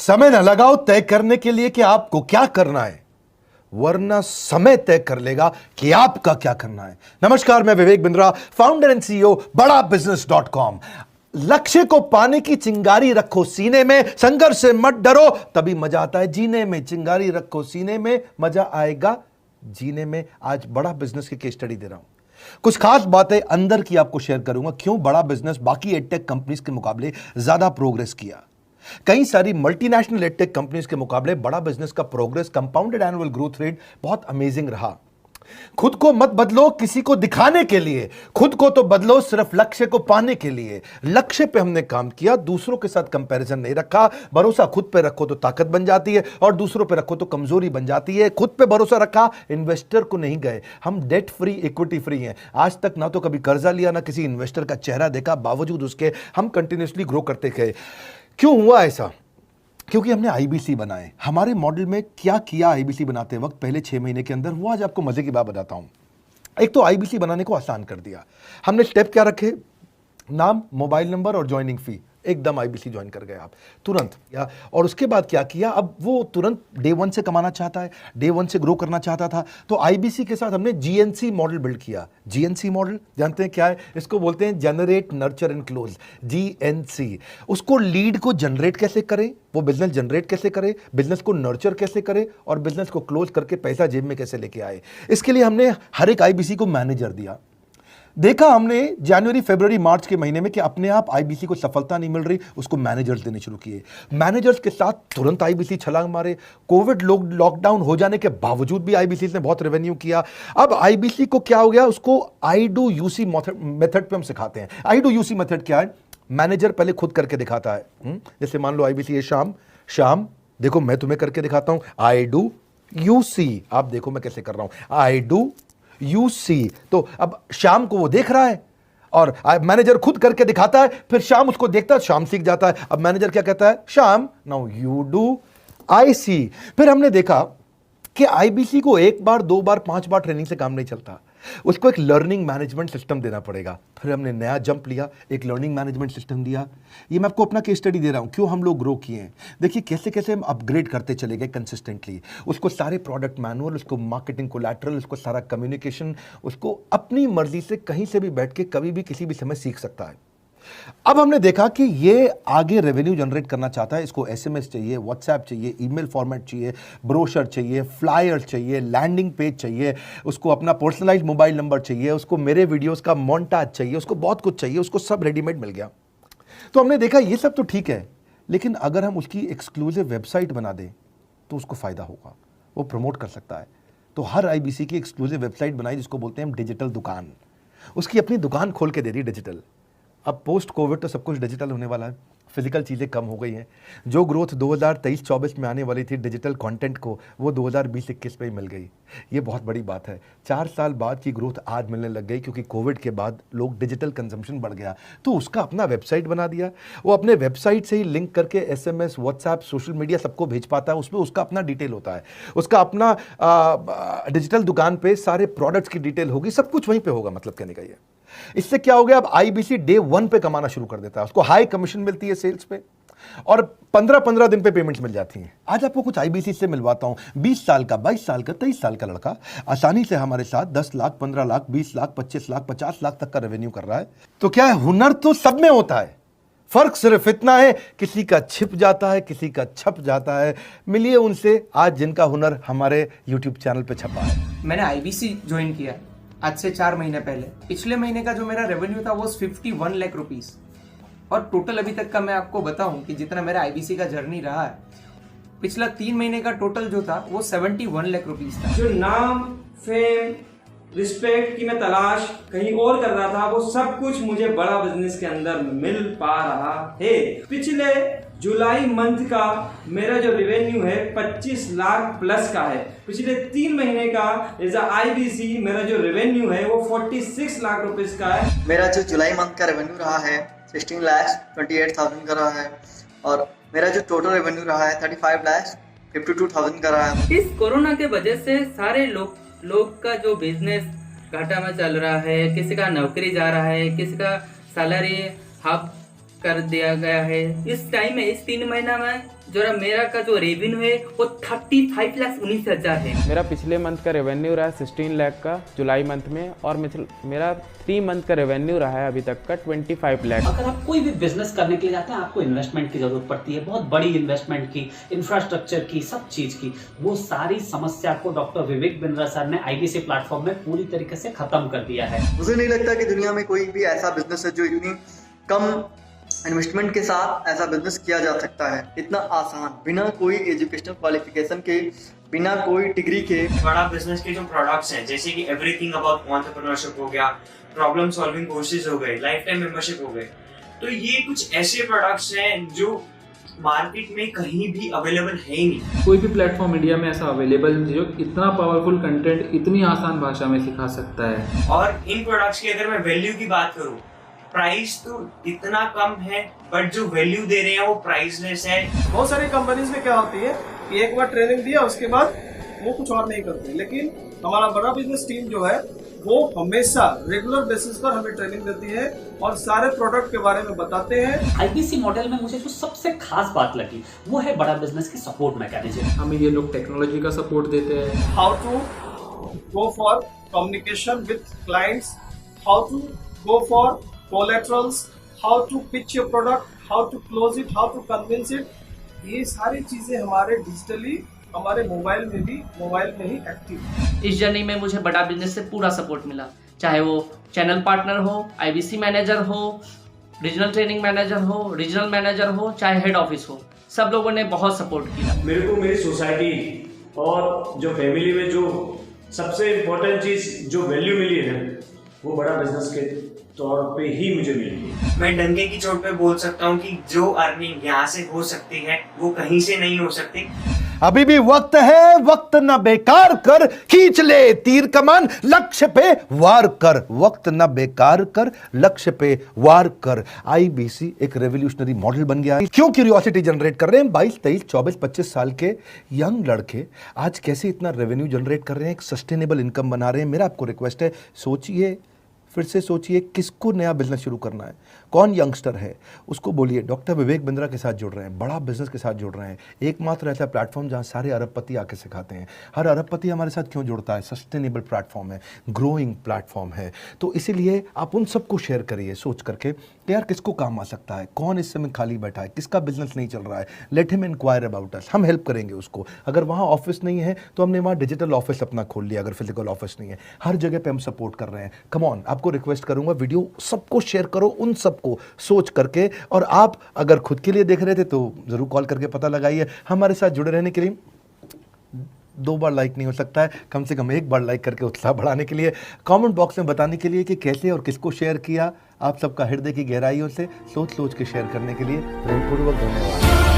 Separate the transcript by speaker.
Speaker 1: समय न लगाओ तय करने के लिए कि आपको क्या करना है, वरना समय तय कर लेगा कि आपका क्या करना है। नमस्कार, मैं Vivek Bindra, founder and CEO बड़ा बिजनेस.com। लक्ष्य को पाने की चिंगारी रखो सीने में, संघर्ष से मत डरो, तभी मजा आता है जीने में। चिंगारी रखो सीने में, मजा आएगा जीने में। आज बड़ा बिजनेस की केस स्टडी दे रहा हूं, कुछ खास बातें अंदर की आपको शेयर करूंगा, क्यों बड़ा बिजनेस बाकी एडटेक कंपनीज के मुकाबले ज्यादा प्रोग्रेस किया। कई सारी मल्टीनेशनल एडटेक कंपनीज के मुकाबले बड़ा बिजनेस का progress, compounded annual growth rate बहुत अमेजिंग रहा। खुद को मत बदलो किसी को दिखाने के लिए, खुद को तो बदलो सिर्फ लक्ष्य को पाने के लिए। लक्ष्य पे हमने काम किया, दूसरों के साथ कंपैरिजन नहीं रखा। भरोसा खुद पे रखो तो ताकत बन जाती है, और दूसरों पे रखो तो कमजोरी बन जाती है। खुद पे भरोसा रखा, इन्वेस्टर को नहीं गए। हम डेट फ्री, इक्विटी फ्री हैं। आज तक ना तो कभी कर्जा लिया, ना किसी इन्वेस्टर का चेहरा देखा, बावजूद उसके हम कंटिन्यूसली ग्रो करते गए। क्यों हुआ ऐसा? क्योंकि हमने आईबीसी बनाए। हमारे मॉडल में क्या किया आईबीसी बनाते वक्त, पहले 6 महीने के अंदर हुआ। आज आपको मजे की बात बताता हूं। एक तो आईबीसी बनाने को आसान कर दिया हमने। स्टेप क्या रखे? नाम, मोबाइल नंबर और ज्वाइनिंग फी। एकदम आईबीसी ज्वाइन कर गए आप तुरंत। या और उसके बाद क्या किया, अब वो तुरंत डे 1 से कमाना चाहता है, डे 1 से ग्रो करना चाहता था, तो आईबीसी के साथ हमने जीएनसी मॉडल बिल्ड किया। जीएनसी मॉडल जानते हैं क्या है? इसको बोलते हैं generate, nurture and close, GNC. उसको लीड को जनरेट कैसे करें, वो बिजनेस जनरेट कैसे करे, बिजनेस को नर्चर कैसे करे, और बिजनेस को क्लोज करके पैसा जेब में कैसे लेके आए। इसके लिए हमने हर एक आईबीसी को मैनेजर दिया। देखा हमने जनवरी, फरवरी, मार्च के महीने में कि अपने आप आईबीसी को सफलता नहीं मिल रही, उसको मैनेजर्स देने शुरू किए। मैनेजर्स के साथ तुरंत आईबीसी छलांग मारे। कोविड लॉकडाउन हो जाने के बावजूद भी आईबीसी ने बहुत रेवेन्यू किया। अब आईबीसी को क्या हो गया, उसको आई डू यूसी मेथड पे हम सिखाते हैं। आई डू यूसी मेथड क्या है? मैनेजर पहले खुद करके दिखाता है। जैसे मान लो आईबीसी है शाम देखो मैं तुम्हें करके दिखाता हूं, आई डू यूसी। आप देखो मैं कैसे कर रहा हूं, आई डू यूसी। तो अब शाम को वो देख रहा है और मैनेजर खुद करके दिखाता है, फिर शाम उसको देखता है, शाम सीख जाता है। अब मैनेजर क्या कहता है? शाम, नाउ यू डू आई सी। फिर हमने देखा कि आईबीसी को 1 बार, 2 बार, 5 बार ट्रेनिंग से काम नहीं चलता, उसको एक लर्निंग मैनेजमेंट सिस्टम देना पड़ेगा। फिर हमने नया जंप लिया, एक लर्निंग मैनेजमेंट सिस्टम दिया। ये मैं आपको अपना केस स्टडी दे रहा हूं, क्यों हम लोग ग्रो किए हैं। देखिए कैसे कैसे हम अपग्रेड करते चले गए कंसिस्टेंटली। उसको सारे प्रोडक्ट मैनुअल, उसको मार्केटिंग कोलैटरल, उसको सारा कम्युनिकेशन, उसको अपनी मर्जी से कहीं से भी बैठ के कभी भी किसी भी समय सीख सकता है। अब हमने देखा कि ये आगे रेवेन्यू जनरेट करना चाहता है। इसको एसएमएस चाहिए, व्हाट्सएप चाहिए, ईमेल फॉर्मेट चाहिए, ब्रोशर चाहिए, फ्लायर चाहिए, लैंडिंग पेज चाहिए, उसको अपना पर्सनलाइज्ड मोबाइल नंबर चाहिए, उसको मेरे वीडियोस का मोन्टाज चाहिए, उसको बहुत कुछ चाहिए, उसको सब रेडीमेड मिल गया। तो हमने देखा ये सब तो ठीक है, लेकिन अगर हम उसकी एक्सक्लूसिव वेबसाइट बना दें तो उसको फायदा होगा, वो प्रमोट कर सकता है। तो हर आईबीसी की एक्सक्लूसिव वेबसाइट बनाई, जिसको बोलते हैं हम डिजिटल दुकान। उसकी अपनी दुकान खोल के दे दी डिजिटल। अब पोस्ट कोविड तो सब कुछ डिजिटल होने वाला है, फिजिकल चीज़ें कम हो गई हैं। जो ग्रोथ 2023-24 में आने वाली थी डिजिटल कंटेंट को, वो 2020-21 में ही मिल गई। ये बहुत बड़ी बात है। 4 साल बाद की ग्रोथ आज मिलने लग गई, क्योंकि कोविड के बाद लोग डिजिटल कंजम्पशन बढ़ गया। तो उसका अपना वेबसाइट बना दिया। वो अपने वेबसाइट से ही लिंक करके एसएमएस, व्हाट्सएप, सोशल मीडिया सबको भेज पाता है। उसमें उसका अपना डिटेल होता है, उसका अपना डिजिटल दुकान पे सारे प्रोडक्ट्स की डिटेल होगी, सब कुछ वहीं पे होगा। मतलब कहने का ये, इससे क्या हो गया, अब आईबीसी डे 1 पे कमाना शुरू कर देता है। उसको हाई कमीशन मिलती है सेल्स पे, और 15-15 दिन पे पेमेंट्स मिल जाती हैं। आज आपको कुछ आईबीसी से मिलवाता हूं। 20 साल का, 22 साल का, 23 साल का लड़का आसानी से हमारे साथ 10 लाख, 15 लाख, 20 लाख, 25 लाख, 50 लाख तक का रेवेन्यू कर रहा है। तो क्या है, हुनर तो सब में होता है, फर्क सिर्फ इतना है किसी का छिप जाता है, किसी का छप जाता है। मिलिए उनसे आज जिनका हुनर हमारे यूट्यूब चैनल पे छपा है।
Speaker 2: मैंने आईबीसी ज्वाइन किया आज से 4 महीने पहले। पिछले महीने का जो मेरा रेवेन्यू था वो 51 लाख रुपीस, और टोटल अभी तक का मैं आपको बताऊं कि जितना मेरा आईबीसी का जर्नी रहा है, पिछला 3 महीने का टोटल जो था वो 71 लाख रुपीस था।
Speaker 3: जो नाम, फेम, रिस्पेक्ट की मैं तलाश कहीं और कर रहा था, वो सब कुछ मुझे बड़ा बिजनेस के अंदर मिल पा रहा है। पिछले जुलाई मंथ का मेरा जो रेवेन्यू है 25 लाख प्लस का है। पिछले 3 महीने का एज आईबीसी मेरा जो रेवेन्यू है वो 46 लाख रुपीस का है।
Speaker 4: मेरा जो जुलाई मंथ का रेवेन्यू रहा है 16 लाख 28,000 का रहा है, और मेरा जो टोटल रेवेन्यू रहा है 35 लाख 52,000 का रहा है।
Speaker 5: इस कोरोना के वजह से सारे लोग का जो बिजनेस घाटा में चल रहा है, किसी का नौकरी जा रहा है, किसी का सैलरी हाफ कर दिया गया है। इस टाइम में इस 3 महीना में जो मेरा का जो रेवेन्यू है वो 35,19,000 है।
Speaker 6: मेरा पिछले मंथ का रेवेन्यू रहा है 16 लाख का जुलाई मंथ में, और मेरा 3 मंथ का रेवेन्यू रहा है अभी तक का 25 लाख।
Speaker 7: अगर आप कोई भी बिजनेस करने के लिए जाते हैं, आपको इन्वेस्टमेंट की जरूरत पड़ती है, बहुत बड़ी इन्वेस्टमेंट की, इंफ्रास्ट्रक्चर की, सब चीज की। वो सारी समस्या को डॉक्टर विवेक बिंद्रा सर ने आईबीसी प्लेटफॉर्म में पूरी तरीके से खत्म कर दिया है।
Speaker 4: मुझे नहीं लगता कि दुनिया में कोई भी ऐसा बिजनेस है जो इतनी कम इन्वेस्टमेंट के साथ ऐसा बिजनेस किया जा सकता है, इतना आसान, बिना कोई एजुकेशनल क्वालिफिकेशन के, बिना कोई डिग्री के।
Speaker 3: बड़ा बिजनेस के जो प्रोडक्ट्स हैं, जैसे कि एवरीथिंग अबाउट एंटरप्रेन्योरशिप हो गया, प्रॉब्लम सॉल्विंग कोर्सेज हो गए, लाइफ टाइम मेंबरशिप हो गए, तो ये कुछ ऐसे प्रोडक्ट्स हैं जो मार्केट में कहीं भी अवेलेबल है ही नहीं।
Speaker 8: कोई भी प्लेटफॉर्म इंडिया में ऐसा अवेलेबल नहीं जो इतना पावरफुल कंटेंट इतनी आसान भाषा में सिखा सकता है।
Speaker 3: और इन प्रोडक्ट्स की अगर मैं वैल्यू की बात करूं, प्राइस तो इतना कम है, बट जो वैल्यू दे रहे हैं वो प्राइसलेस है।
Speaker 9: बहुत सारी कंपनीज में क्या होती है कि एक बार ट्रेनिंग दिया उसके बाद वो कुछ और नहीं करते, लेकिन हमारा बड़ा बिजनेस टीम जो है वो हमेशा रेगुलर बेसिस पर हमें ट्रेनिंग देती है और सारे प्रोडक्ट के बारे में बताते हैं।
Speaker 7: आईबीसी मॉडल में मुझे जो सबसे खास बात लगी वो है बड़ा बिजनेस की सपोर्ट मैकेनिज्म।
Speaker 8: हमें ये लोग टेक्नोलॉजी का सपोर्ट देते हैं।
Speaker 9: How to go for communication with clients, how to go for collaterals, how to pitch your product, how to close it, how to convince it, ये सारी चीजें हमारे डिजिटली हमारे मोबाइल में ही एक्टिव।
Speaker 5: इस जर्नी में मुझे बड़ा बिजनेस से पूरा सपोर्ट मिला, चाहे वो चैनल पार्टनर हो, आईबीसी मैनेजर हो, रीजनल ट्रेनिंग मैनेजर हो, रीजनल मैनेजर हो, चाहे हेड ऑफिस हो, सब लोगों ने बहुत सपोर्ट किया।
Speaker 10: मेरे को मेरी सोसाइटी और जो फैमिली में जो सबसे इम्पोर्टेंट चीज़ जो वैल्यू मिली है वो बड़ा बिजनेस के तौर पे ही मुझे मिली।
Speaker 3: मैं डंके की चोट पे बोल सकता हूँ कि जो अर्निंग यहाँ से हो सकती है वो कहीं से नहीं हो सकती।
Speaker 1: अभी भी वक्त है, वक्त न बेकार कर, खींच ले तीर कमान, लक्ष्य पे वार कर, वक्त न बेकार कर, लक्ष्य पे वार कर। आईबीसी एक रेवोल्यूशनरी मॉडल बन गया है। क्यों क्यूरियोसिटी जनरेट कर रहे हैं 22, 23, 24, 25 साल के यंग लड़के आज कैसे इतना रेवेन्यू जनरेट कर रहे हैं, एक सस्टेनेबल इनकम बना रहे हैं। मेरा आपको रिक्वेस्ट है, सोचिए, फिर से सोचिए, किसको नया बिजनेस शुरू करना है, कौन यंगस्टर है, उसको बोलिए डॉक्टर विवेक बिंद्रा के साथ जुड़ रहे हैं, बड़ा बिजनेस के साथ जुड़ रहे हैं। एकमात्र ऐसा प्लेटफॉर्म जहां सारे अरबपति आके सिखाते हैं। हर अरबपति हमारे साथ क्यों जुड़ता है? सस्टेनेबल प्लेटफॉर्म है, ग्रोइंग प्लेटफॉर्म है। तो इसीलिए आप उन सबको शेयर करिए सोच करके कि यार किसको काम आ सकता है, कौन इस समय खाली बैठा है, किसका बिजनेस नहीं चल रहा है, let him inquire about us, हम हेल्प करेंगे उसको। अगर वहाँ ऑफिस नहीं है तो हमने वहाँ डिजिटल ऑफिस अपना खोल लिया, अगर फिजिकल ऑफिस नहीं है, हर जगह पे हम सपोर्ट कर रहे हैं। कम ऑन, आपको रिक्वेस्ट करूंगा वीडियो सबको शेयर करो, उन सबको सोच करके। और आप अगर खुद के लिए देख रहे थे तो जरूर कॉल करके पता लगाइए। हमारे साथ जुड़े रहने के लिए 2 बार लाइक नहीं हो सकता है, कम से कम 1 बार लाइक करके उत्साह बढ़ाने के लिए, कमेंट बॉक्स में बताने के लिए कि कैसे और किसको शेयर किया। आप सबका हृदय की गहराइयों से सोच सोच के शेयर करने के लिए हृदयपूर्वक धन्यवाद।